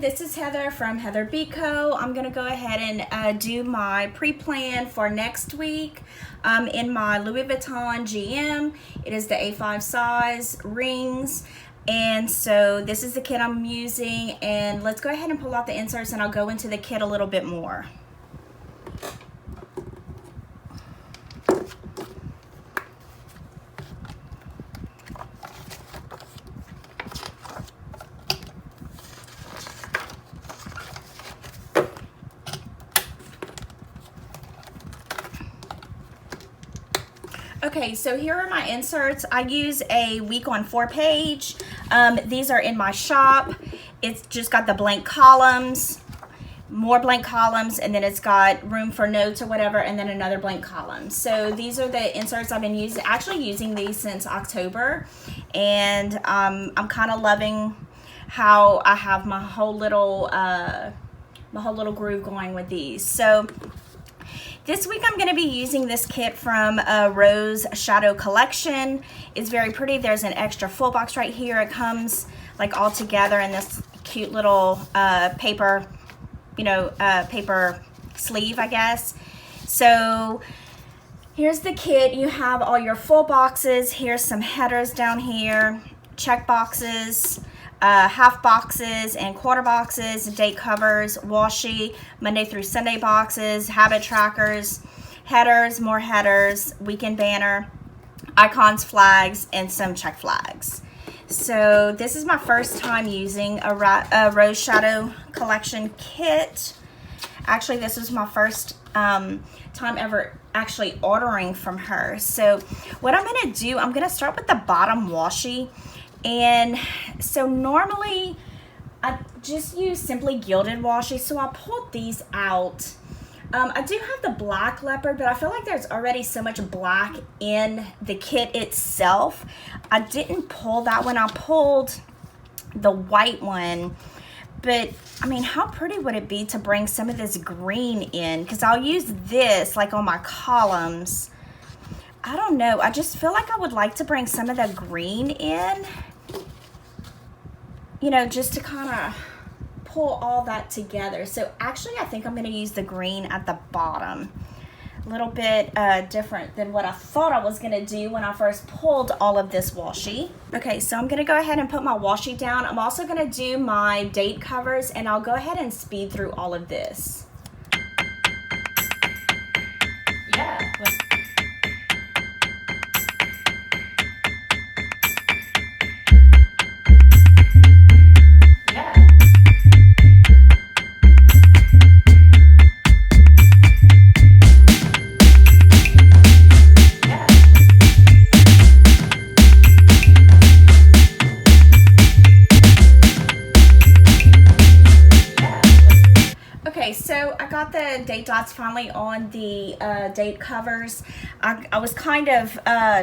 this is Heather from HeatherBCo. I'm going to go ahead and do my pre-plan for next week in my Louis Vuitton GM. It is the A5 size rings. And so this is the kit I'm using, and let's go ahead and pull out the inserts and I'll go into the kit a little bit more. Okay, so here are my inserts. I use a week on 4 page. These are in my shop. It's just got the blank columns, more blank columns, and then it's got room for notes or whatever, and then another blank column. So these are the inserts I've been using these since October, and I'm kind of loving how I have my whole little groove going with these. So this week I'm going to be using this kit from Rose Shadow Collection. It's very pretty. There's an extra full box right here. It comes like all together in this cute little paper, paper sleeve, I guess. So here's the kit. You have all your full boxes. Here's some headers down here, check boxes, half boxes and quarter boxes, date covers, washi, Monday through Sunday boxes, habit trackers, headers, more headers, weekend banner, icons, flags, and some check flags. So this is my first time using a Rose Shadow Collection kit. Actually, this was my first time ever actually ordering from her. So what I'm going to do, I'm going to start with the bottom washi. And so normally I just use simply Gilded washi, so I pulled these out. I do have the black leopard, but I feel like there's already so much black in the kit itself. I didn't pull that one. I pulled the white one, but I mean, how pretty would it be to bring some of this green in? Because I'll use this like on my columns. I don't know. I just feel like I would like to bring some of the green in, just to kind of pull all that together. So actually, I think I'm going to use the green at the bottom. A little bit different than what I thought I was going to do when I first pulled all of this washi. Okay, so I'm going to go ahead and put my washi down. I'm also going to do my date covers, and I'll go ahead and speed through all of this. Yeah. So I got the date dots finally on the date covers. I was kind of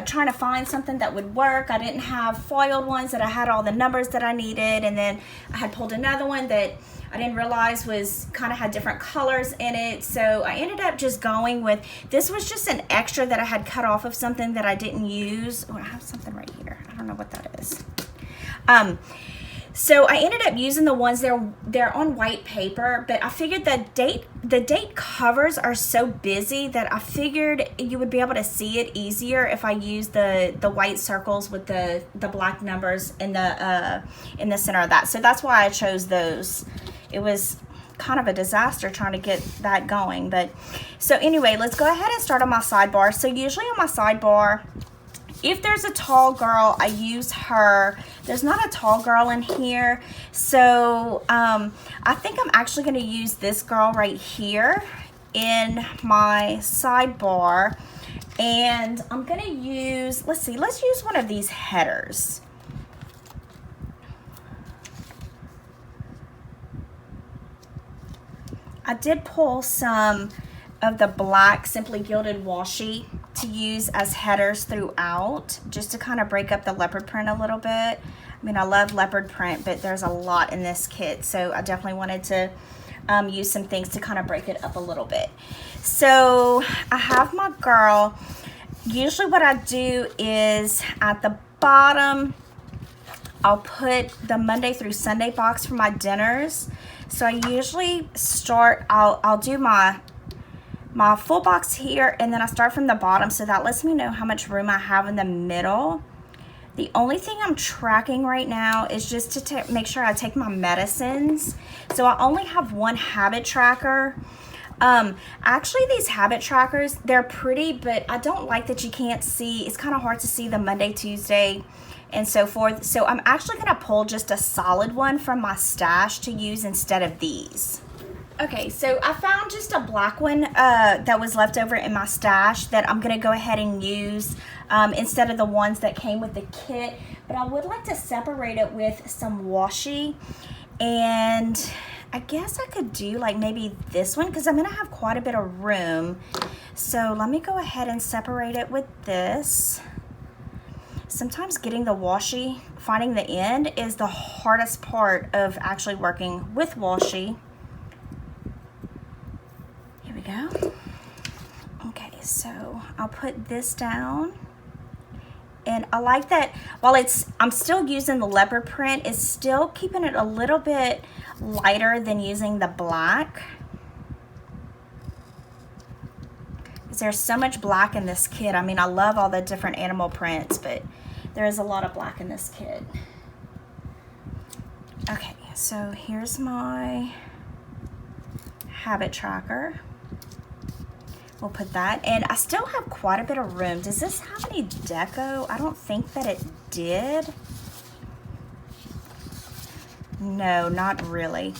trying to find something that would work. I didn't have foiled ones that I had all the numbers that I needed, and then I had pulled another one that I didn't realize was kind of had different colors in it. So I ended up just going with, this was just an extra that I had cut off of something that I didn't use. Oh, I have something right here. I don't know what that is. So I ended up using the ones they're on white paper, but I figured that the date covers are so busy that I figured you would be able to see it easier if I used the white circles with the black numbers in the center of that. So that's why I chose those. It was kind of a disaster trying to get that going, but so anyway, let's go ahead and start on my sidebar. So usually on my sidebar, if there's a tall girl, I use her. There's not a tall girl in here. So I think I'm actually going to use this girl right here in my sidebar. And I'm going to use, let's use one of these headers. I did pull some of the black Simply Gilded washi to use as headers throughout, just to kind of break up the leopard print a little bit. I mean, I love leopard print, but there's a lot in this kit, so I definitely wanted to use some things to kind of break it up a little bit. So I have my girl. Usually what I do is at the bottom, I'll put the Monday through Sunday box for my dinners. So I usually start, I'll do my full box here, and then I start from the bottom, so that lets me know how much room I have in the middle. The only thing I'm tracking right now is just to make sure I take my medicines. So I only have one habit tracker. Actually, these habit trackers, they're pretty, but I don't like that you can't see. It's kind of hard to see the Monday, Tuesday, and so forth. So I'm actually gonna pull just a solid one from my stash to use instead of these. Okay, so I found just a black one that was left over in my stash that I'm gonna go ahead and use instead of the ones that came with the kit. But I would like to separate it with some washi, and I guess I could do like maybe this one because I'm gonna have quite a bit of room. So let me go ahead and separate it with this. Sometimes getting the washi, finding the end is the hardest part of actually working with washi. Here we go. Okay, so I'll put this down. And I like that while I'm still using the leopard print, it's still keeping it a little bit lighter than using the black. Because there's so much black in this kit. I mean, I love all the different animal prints, but there is a lot of black in this kit. Okay, so here's my habit tracker. We'll put that, and I still have quite a bit of room. Does this have any deco? I don't think that it did. No, not really.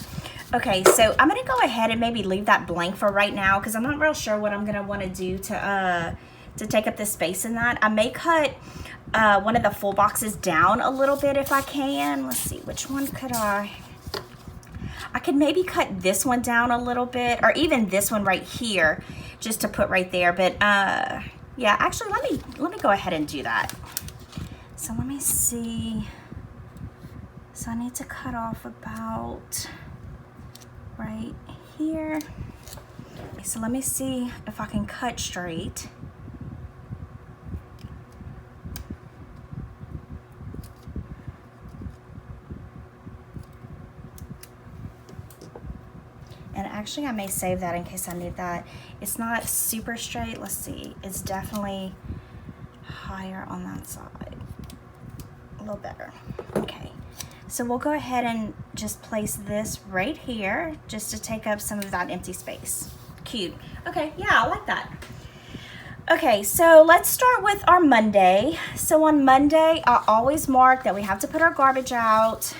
Okay, so I'm gonna go ahead and maybe leave that blank for right now because I'm not real sure what I'm gonna want to do to take up the space in that. I may cut one of the full boxes down a little bit if I can. Let's see, which one could I could maybe cut this one down a little bit, or even this one right here, just to put right there. But yeah, actually let me go ahead and do that. So let me see. So I need to cut off about right here. Okay, so let me see if I can cut straight. And actually I may save that in case I need that. It's not super straight. Let's see. It's definitely higher on that side. A little better. Okay. So we'll go ahead and just place this right here just to take up some of that empty space. Cute. Okay, yeah, I like that. Okay, so let's start with our Monday. So on Monday, I always mark that we have to put our garbage out.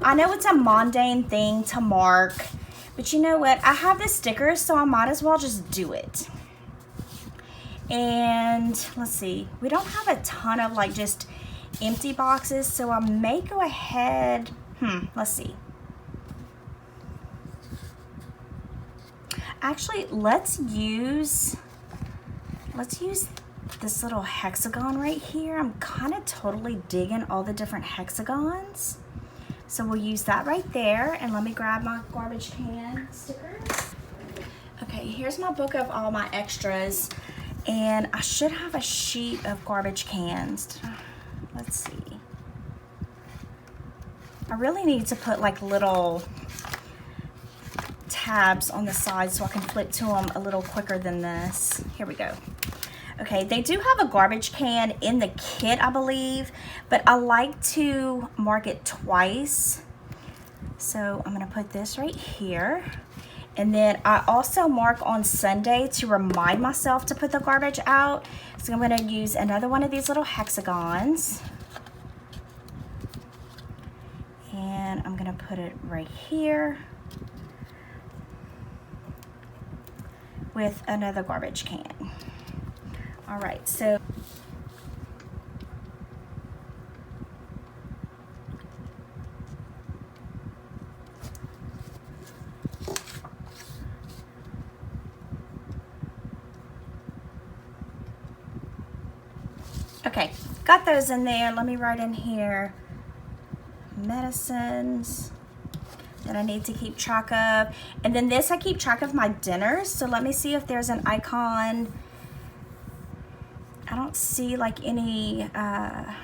I know it's a mundane thing to mark, but you know what? I have the stickers, so I might as well just do it. And let's see, we don't have a ton of like just empty boxes, so I may go ahead, let's see. Actually, let's use this little hexagon right here. I'm kind of totally digging all the different hexagons. So we'll use that right there, and let me grab my garbage can stickers. Okay, here's my book of all my extras, and I should have a sheet of garbage cans. Let's see. I really need to put like little tabs on the side so I can flip to them a little quicker than this. Here we go. Okay, they do have a garbage can in the kit, I believe, but I like to mark it twice. So I'm gonna put this right here. And then I also mark on Sunday to remind myself to put the garbage out. So I'm gonna use another one of these little hexagons. And I'm gonna put it right here with another garbage can. All right, so okay, got those in there. Let me write in here medicines that I need to keep track of. And then this, I keep track of my dinners. So let me see if there's an icon. I don't see like any, I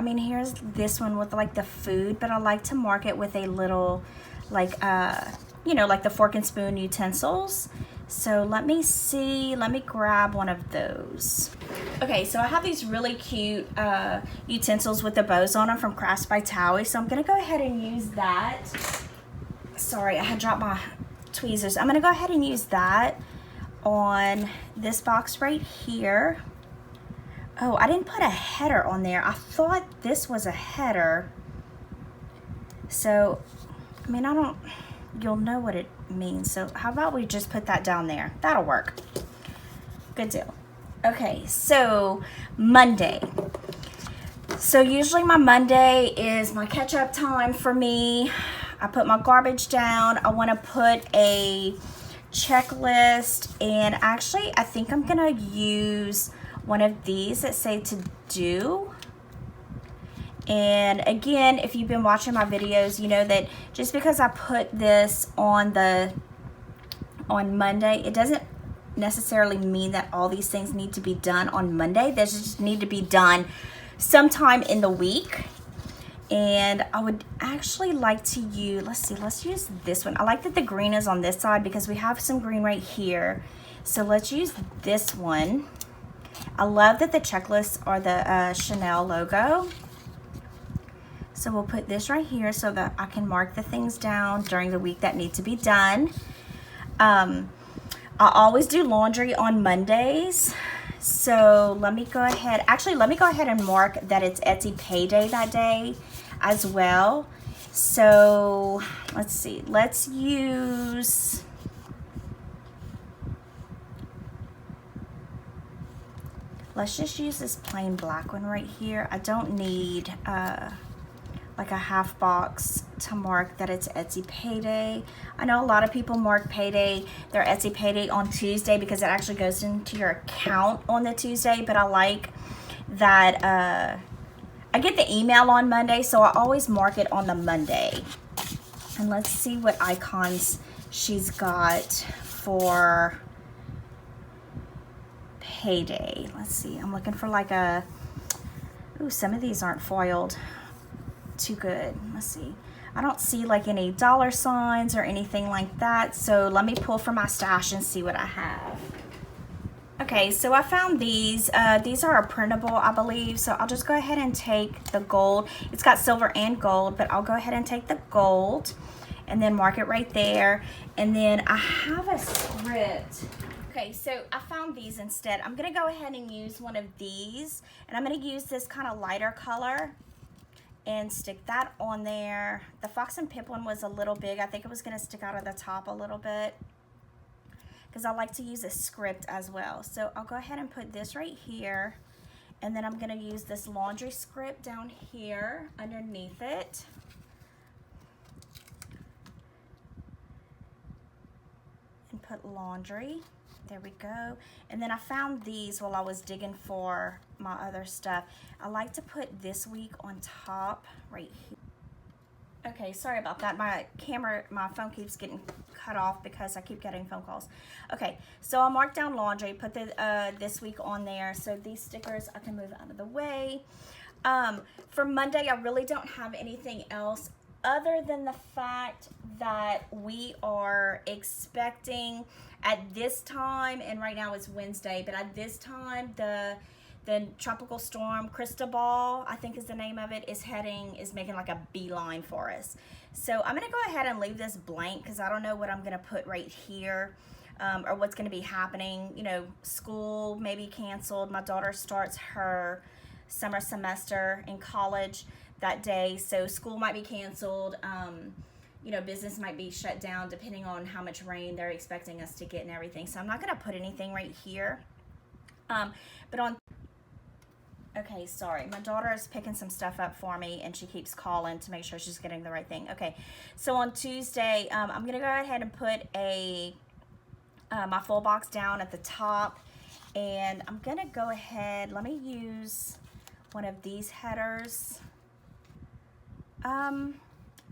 mean, here's this one with like the food, but I like to mark it with a little like you know, like the fork and spoon utensils. So let me see, let me grab one of those. Okay, so I have these really cute utensils with the bows on them from Crafts by Thaowie. So I'm gonna go ahead and use that. Sorry, I had dropped my tweezers. I'm gonna go ahead and use that on this box right here. Oh, I didn't put a header on there. I thought this was a header. So, I mean, you'll know what it means. So how about we just put that down there? That'll work. Good deal. Okay, so Monday. So usually my Monday is my catch up time for me. I put my garbage down. I want to put a checklist, and actually I think I'm gonna use one of these that say to do. And again, if you've been watching my videos, you know that just because I put this on Monday, it doesn't necessarily mean that all these things need to be done on Monday. They just need to be done sometime in the week. And I would actually like to use, let's use this one. I like that the green is on this side because we have some green right here. So let's use this one. I love that the checklists are the Chanel logo. So we'll put this right here so that I can mark the things down during the week that need to be done. I always do laundry on Mondays. So let me go ahead, and mark that it's Etsy payday that day as well. So let's see, let's just use this plain black one right here. I don't need like a half box to mark that it's Etsy payday. I know a lot of people mark payday, their Etsy payday on Tuesday because it actually goes into your account on the Tuesday, but I like that I get the email on Monday, so I always mark it on the Monday. And let's see what icons she's got for payday. Let's see, I'm looking for like a, ooh, some of these aren't foiled too good. Let's see, I don't see like any dollar signs or anything like that, so let me pull from my stash and see what I have. Okay, so I found these. These are a printable, I believe, so I'll just go ahead and take the gold. It's got silver and gold, but I'll go ahead and take the gold and then mark it right there. And then I have a script. Okay, so I found these instead. I'm gonna go ahead and use one of these, and I'm gonna use this kind of lighter color and stick that on there. The Fox and Pip one was a little big. I think it was gonna stick out of the top a little bit because I like to use a script as well. So I'll go ahead and put this right here, and then I'm gonna use this laundry script down here underneath it. And put laundry. There we go. And then I found these while I was digging for my other stuff. I like to put this week on top right here. Okay, sorry about that. My phone keeps getting cut off because I keep getting phone calls. Okay, so I'll mark down laundry, put the this week on there. So these stickers I can move out of the way. For Monday, I really don't have anything else other than the fact that we are expecting at this time, and right now it's Wednesday, but at this time, the tropical storm Cristobal, I think is the name of it, is making like a beeline for us. So I'm gonna go ahead and leave this blank because I don't know what I'm gonna put right here, or what's gonna be happening. You know, school may be canceled. My daughter starts her summer semester in college that day, so school might be canceled. You know, business might be shut down depending on how much rain they're expecting us to get and everything. So I'm not gonna put anything right here. But on, okay, sorry, my daughter is picking some stuff up for me and she keeps calling to make sure she's getting the right thing. Okay, so on Tuesday, I'm gonna go ahead and put my full box down at the top, and I'm gonna go ahead, let me use one of these headers.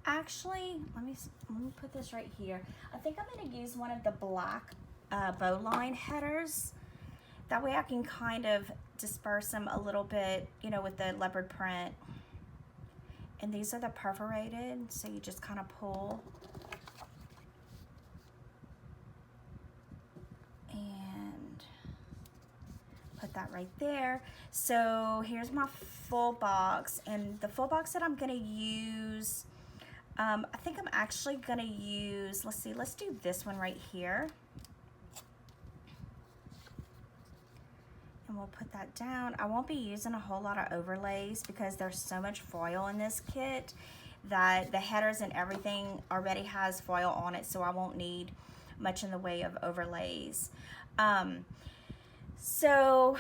Actually, let me put this right here. I think I'm gonna use one of the black bowline headers. That way I can kind of disperse them a little bit, you know, with the leopard print. And these are the perforated, so you just kind of pull. that right there. So here's my full box, and the full box that I'm gonna use, I think I'm actually gonna use, let's see, let's do this one right here. And we'll put that down. I won't be using a whole lot of overlays because there's so much foil in this kit that the headers and everything already has foil on it, so I won't need much in the way of overlays. So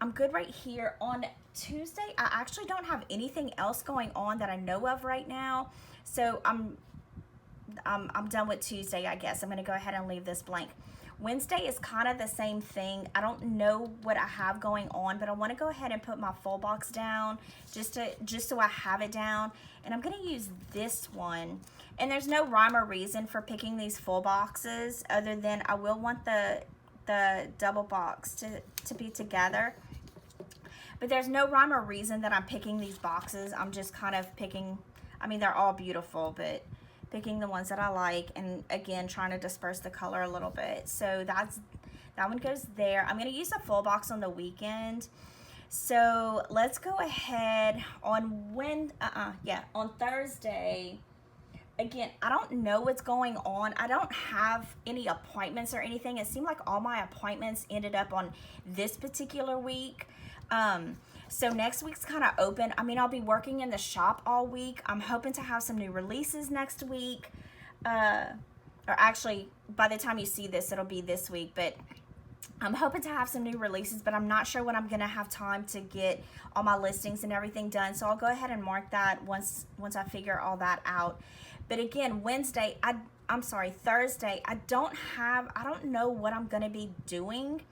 I'm good right here. On Tuesday, I actually don't have anything else going on that I know of right now, so I'm done with Tuesday, I guess. I'm gonna go ahead and leave this blank. Wednesday is kind of the same thing. I don't know what I have going on, but I want to go ahead and put my full box down just so I have it down. And I'm going to use this one. And there's no rhyme or reason for picking these full boxes other than I will want the double box to be together. But there's no rhyme or reason that I'm picking these boxes. I'm just kind of picking, I mean, they're all beautiful, but picking the ones that I like, and again trying to disperse the color a little bit. So that one goes there. I'm going to use a full box on the weekend. So let's go ahead on on Thursday. Again, I don't know what's going on. I don't have any appointments or anything. It seemed like all my appointments ended up on this particular week. So next week's kind of open. I mean, I'll be working in the shop all week. I'm hoping to have some new releases next week. Or actually, by the time you see this, it'll be this week. But I'm hoping to have some new releases, but I'm not sure when I'm going to have time to get all my listings and everything done. So I'll go ahead and mark that once I figure all that out. But again, Thursday, I don't know what I'm going to be doing.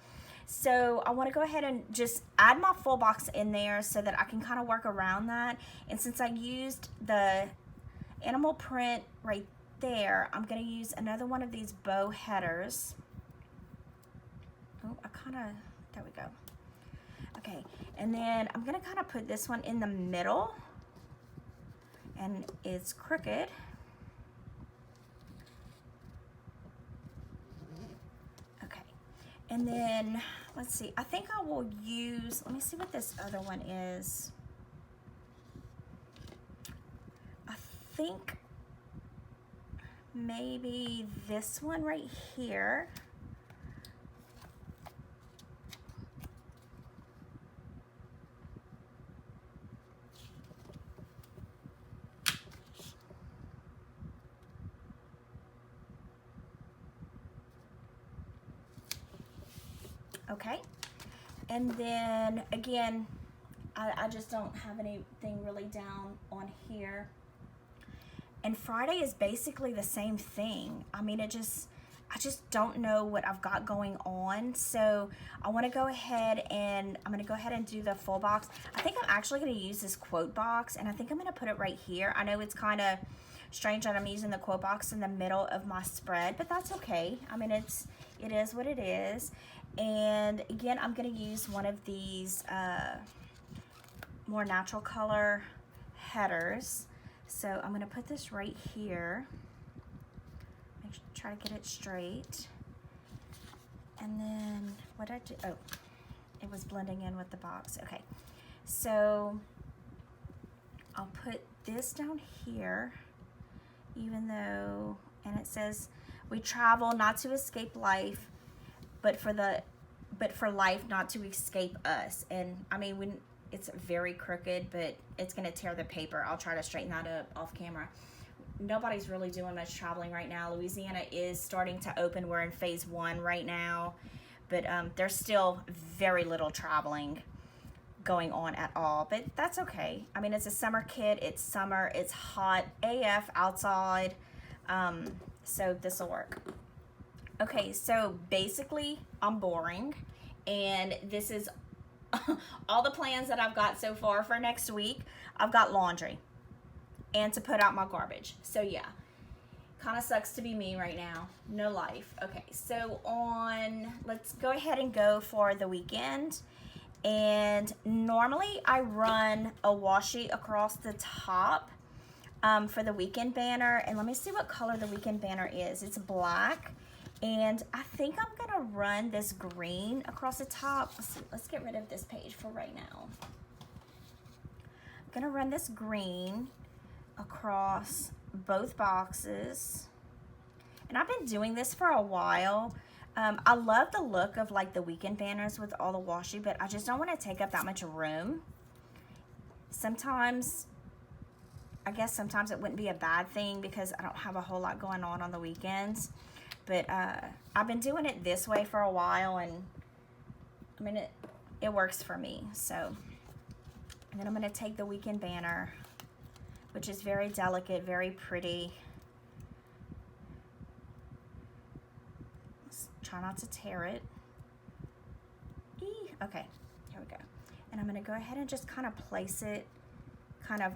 So I want to go ahead and just add my full box in there so that I can kind of work around that. And since I used the animal print right there, I'm going to use another one of these bow headers. Oh, there we go. Okay, and then I'm going to kind of put this one in the middle, and it's crooked. And then, let's see, I think I will use, let me see what this other one is. I think maybe this one right here. Okay, and then again, I just don't have anything really down on here. And Friday is basically the same thing. I mean, I just don't know what I've got going on. So I want to go ahead and I'm going to go ahead and do the full box. I think I'm actually going to use this quote box, and I think I'm going to put it right here. I know it's kind of strange that I'm using the quote box in the middle of my spread, but that's okay. I mean, it is what it is. And again, I'm going to use one of these more natural color headers. So I'm going to put this right here. Try to get it straight. And then what did I do? Oh, it was blending in with the box. Okay, so I'll put this down here, even though, and it says, we travel not to escape life, but for life not to escape us. And I mean, it's very crooked, but it's gonna tear the paper. I'll try to straighten that up off camera. Nobody's really doing much traveling right now. Louisiana is starting to open. We're in phase 1 right now, but there's still very little traveling going on at all, but that's okay. I mean, it's a summer kit. It's summer. It's hot AF outside, so this will work. Okay, so basically I'm boring, and this is all the plans that I've got so far for next week. I've got laundry and to put out my garbage. So yeah, kind of sucks to be me right now. No life. Okay, so let's go ahead and go for the weekend. And normally I run a washi across the top for the weekend banner. And let me see what color the weekend banner is. It's black. And I think I'm gonna run this green across the top. Let's see, let's get rid of this page for right now. I'm gonna run this green across both boxes. And I've been doing this for a while. I love the look of like the weekend banners with all the washi, but I just don't want to take up that much room. Sometimes, I guess sometimes it wouldn't be a bad thing because I don't have a whole lot going on the weekends. But I've been doing it this way for a while, and I mean, it works for me. So, and then I'm going to take the weekend banner, which is very delicate, very pretty. Let's try not to tear it. Okay, here we go. And I'm going to go ahead and just kind of place it kind of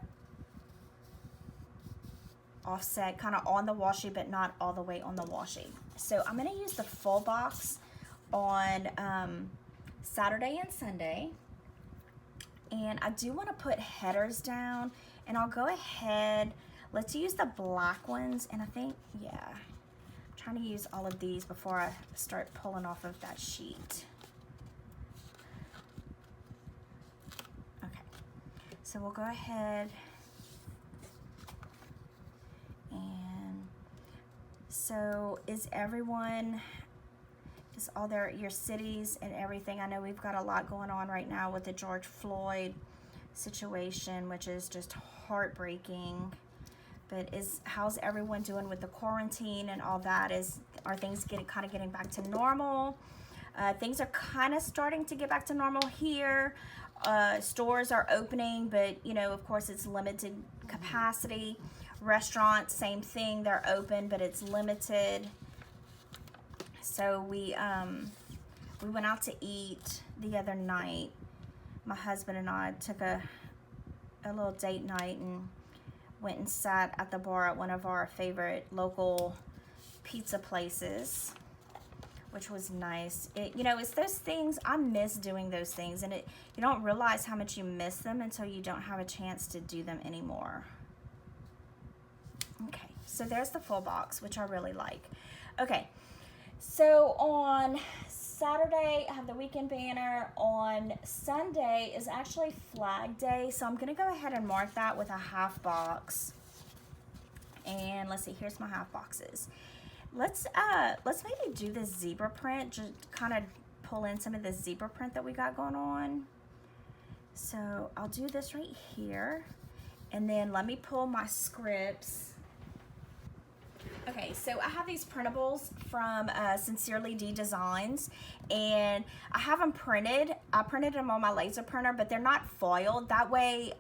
offset, kind of on the washi, but not all the way on the washi. So I'm going to use the full box on Saturday and Sunday. And I do want to put headers down, and I'll go ahead, let's use the black ones. And I think, yeah, I'm trying to use all of these before I start pulling off of that sheet. Okay, so we'll go ahead. And so is all your cities and everything? I know we've got a lot going on right now with the George Floyd situation, which is just heartbreaking. But how's everyone doing with the quarantine and all that? Are things kind of getting back to normal? Things are kind of starting to get back to normal here. Stores are opening, but you know, of course, it's limited capacity. Restaurants, same thing, they're open, but it's limited. So we went out to eat the other night. My husband and I took a little date night and went and sat at the bar at one of our favorite local pizza places, which was nice. You know, it's those things, I miss doing those things, and you don't realize how much you miss them until you don't have a chance to do them anymore. Okay, so there's the full box, which I really like. Okay, so on Saturday, I have the weekend banner. On Sunday is actually Flag Day, so I'm going to go ahead and mark that with a half box. And let's see, here's my half boxes. Let's maybe do this zebra print, just kind of pull in some of the zebra print that we got going on. So I'll do this right here, and then let me pull my scripts. Okay, so I have these printables from Sincerely D Designs, and I have them printed. I printed them on my laser printer, but they're not foiled. That way,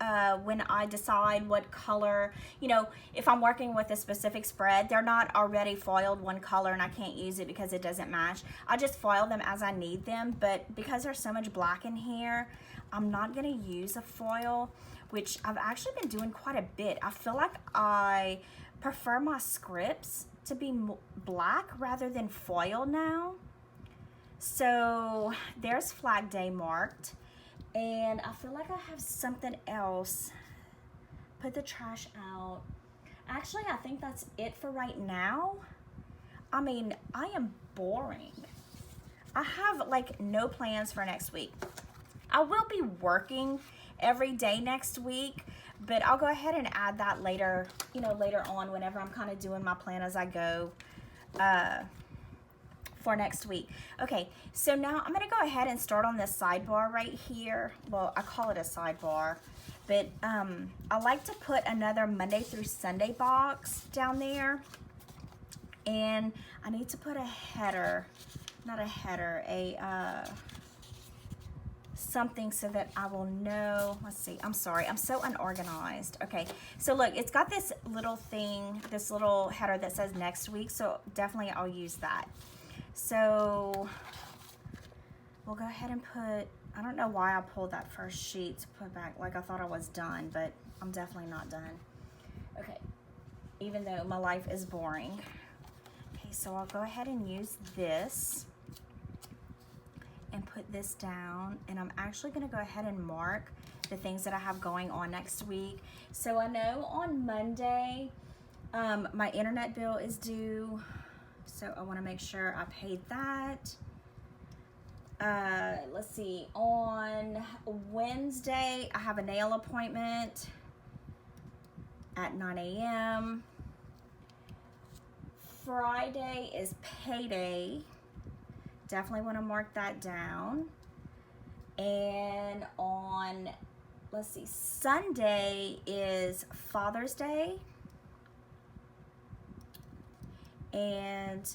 when I decide what color, you know, if I'm working with a specific spread, they're not already foiled one color and I can't use it because it doesn't match. I just foil them as I need them, but because there's so much black in here, I'm not gonna use a foil, which I've actually been doing quite a bit. I feel like I prefer my scripts to be black rather than foil now. So there's Flag Day marked, and I feel like I have something else. Put the trash out. Actually, I think that's it for right now. I mean, I am boring. I have like no plans for next week. I will be working every day next week, but I'll go ahead and add that later, you know, later on whenever I'm kind of doing my plan as I go for next week. Okay, so now I'm going to go ahead and start on this sidebar right here. Well, I call it a sidebar, but I like to put another Monday through Sunday box down there, and I need to put a header, not a header, something so that I will know. Let's see, I'm sorry, I'm so unorganized. Okay, so look, it's got this little thing, this little header that says next week, so definitely I'll use that. So we'll go ahead and put, I don't know why I pulled that first sheet to put back, like I thought I was done, but I'm definitely not done. Okay, even though my life is boring. Okay, so I'll go ahead and use this and put this down, and I'm actually going to go ahead and mark the things that I have going on next week. So I know on Monday my internet bill is due. So I want to make sure I paid that. Let's see, on Wednesday, I have a nail appointment at 9 a.m. Friday is payday. Definitely want to mark that down. And on, let's see, Sunday is Father's Day. And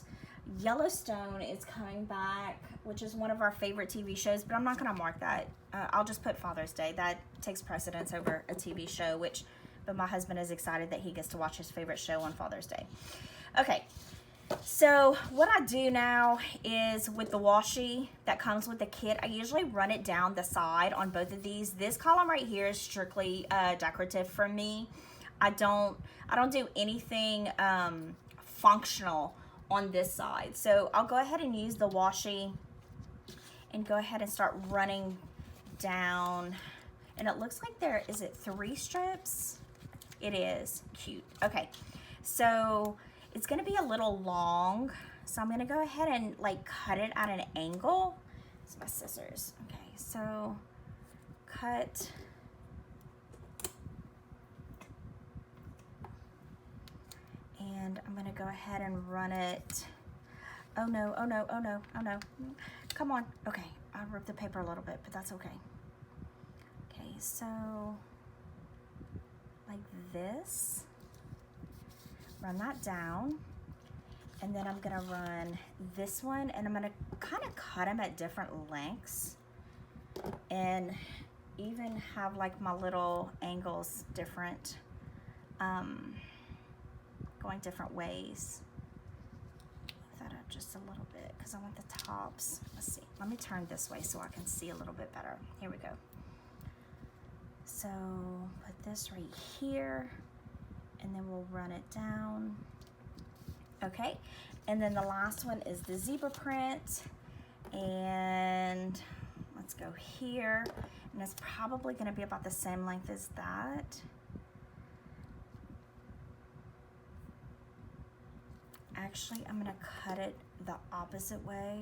Yellowstone is coming back, which is one of our favorite TV shows, but I'm not going to mark that. I'll just put Father's Day. That takes precedence over a TV show, but my husband is excited that he gets to watch his favorite show on Father's Day. Okay, so what I do now is with the washi that comes with the kit, I usually run it down the side on both of these. This column right here is strictly decorative for me. I don't do anything functional on this side. So I'll go ahead and use the washi and go ahead and start running down. And it looks like there, is it 3 strips? It is. Cute. Okay, so it's gonna be a little long, so I'm gonna go ahead and like cut it at an angle. It's my scissors. Okay, so cut. And I'm gonna go ahead and run it. Oh no, oh no, oh no, oh no. Come on. Okay, I ripped the paper a little bit, but that's okay. Okay, so like this. Run that down. And then I'm gonna run this one, and I'm gonna kind of cut them at different lengths and even have like my little angles different, going different ways. Move that up just a little bit because I want the tops. Let's see, let me turn this way so I can see a little bit better. Here we go. So put this right here, and then we'll run it down. Okay, and then the last one is the zebra print, and let's go here, and it's probably going to be about the same length as that. Actually, I'm going to cut it the opposite way.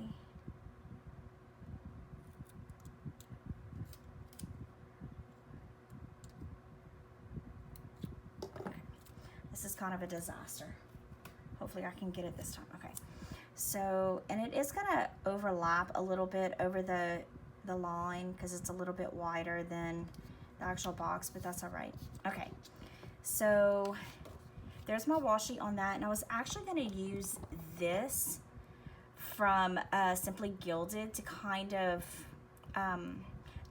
Okay. This is kind of a disaster. Hopefully I can get it this time. Okay, so, and it is gonna overlap a little bit over the line because it's a little bit wider than the actual box, but that's all right. Okay, so there's my washi on that, and I was actually gonna use this from Simply Gilded to kind of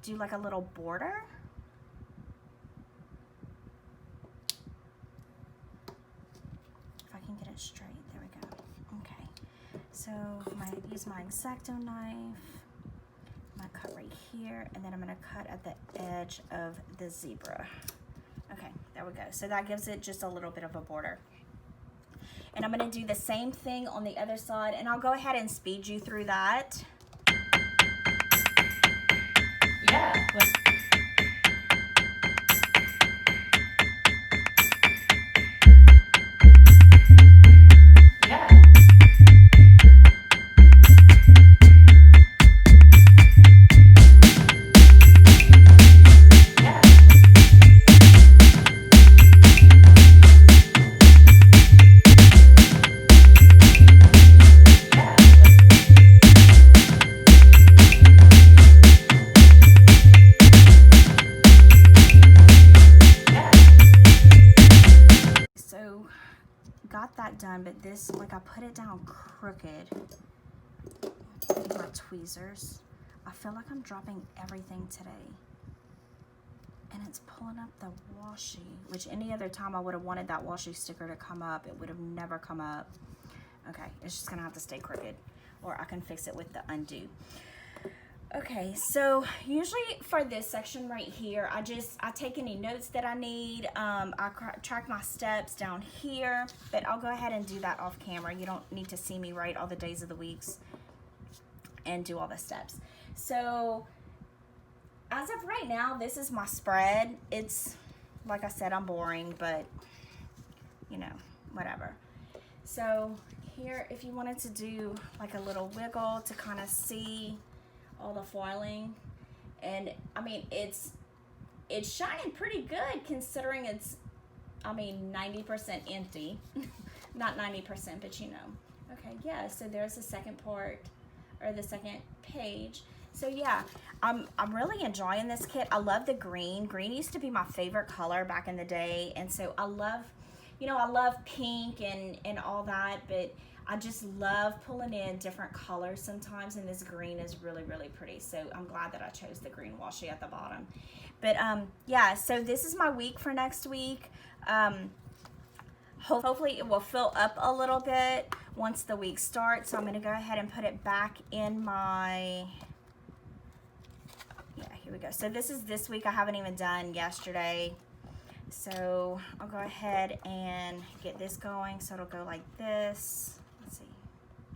do like a little border. Get it straight. There we go. Okay, so use my X-Acto knife. I'm gonna cut right here, and then I'm gonna cut at the edge of the zebra. Okay, there we go. So that gives it just a little bit of a border. And I'm gonna do the same thing on the other side, and I'll go ahead and speed you through that. Yeah. Got that done, but this, like, I put it down crooked with my tweezers. I feel like I'm dropping everything today, and it's pulling up the washi, which any other time I would have wanted that washi sticker to come up. It would have never come up. Okay, it's just gonna have to stay crooked, or I can fix it with the undo. Okay, so usually for this section right here, I take any notes that I need. I track my steps down here, but I'll go ahead and do that off camera. You don't need to see me write all the days of the weeks and do all the steps. So as of right now, this is my spread. It's, like I said, I'm boring, but you know, whatever. So here, if you wanted to do like a little wiggle to kind of see all the foiling, and I mean it's shining pretty good considering it's, I mean, 90% empty. Not 90%, but you know. Okay, yeah, so there's the second part, or the second page. So yeah, I'm really enjoying this kit. I love the green. Green used to be my favorite color back in the day, and so I love, you know, I love pink and all that, but I just love pulling in different colors sometimes, and this green is really, really pretty. So I'm glad that I chose the green washi at the bottom. But yeah, so this is my week for next week. Hopefully it will fill up a little bit once the week starts. So I'm gonna go ahead and put it back in my, yeah, here we go. So this is this week. I haven't even done yesterday. So I'll go ahead and get this going. So it'll go like this. Let's see.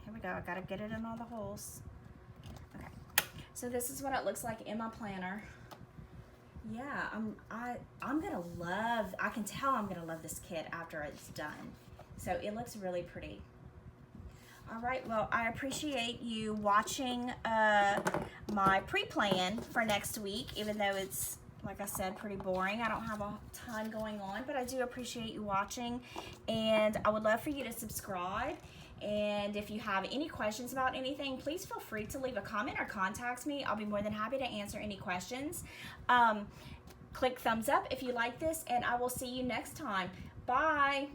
Here we go. I gotta get it in all the holes. Okay. So this is what it looks like in my planner. Yeah, I'm gonna love, I can tell I'm gonna love this kit after it's done. So it looks really pretty. All right, well, I appreciate you watching my pre-plan for next week, even though it's, like I said, pretty boring. I don't have a ton going on, but I do appreciate you watching, and I would love for you to subscribe. And if you have any questions about anything, please feel free to leave a comment or contact me. I'll be more than happy to answer any questions. Click thumbs up if you like this, and I will see you next time. Bye.